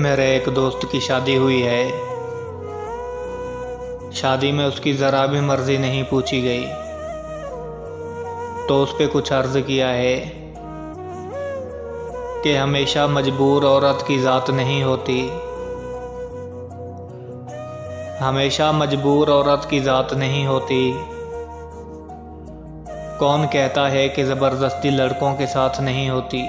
मेरे एक दोस्त की शादी हुई है। शादी में उसकी ज़रा भी मर्ज़ी नहीं पूछी गई, तो उस पे कुछ अर्ज़ किया है कि हमेशा मजबूर औरत की ज़ात नहीं होती। हमेशा मजबूर औरत की ज़ात नहीं होती। कौन कहता है कि ज़बरदस्ती लड़कों के साथ नहीं होती।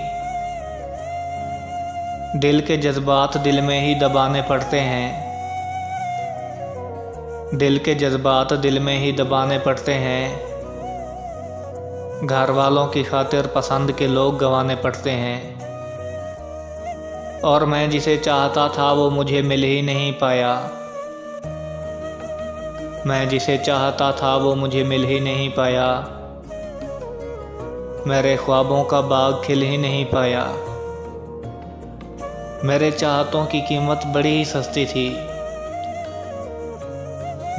दिल के जज्बात दिल में ही दबाने पड़ते हैं। दिल के जज्बात दिल में ही दबाने पड़ते हैं। घर वालों की खातिर पसंद के लोग गंवाने पड़ते हैं। और मैं जिसे चाहता था वो मुझे मिल ही नहीं पाया। मैं जिसे चाहता था वो मुझे मिल ही नहीं पाया। मेरे ख्वाबों का बाग खिल ही नहीं पाया। मेरे चाहतों की कीमत बड़ी ही सस्ती थी।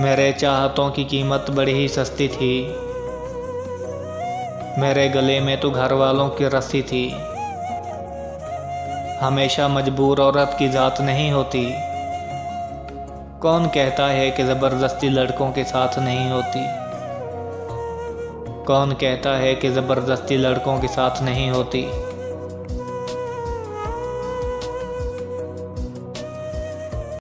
मेरे चाहतों की कीमत बड़ी ही सस्ती थी। मेरे गले में तो घर वालों की रस्सी थी। हमेशा मजबूर औरत की ज़ात नहीं होती। कौन कहता है कि ज़बरदस्ती लड़कों के साथ नहीं होती। कौन कहता है कि ज़बरदस्ती लड़कों के साथ नहीं होती।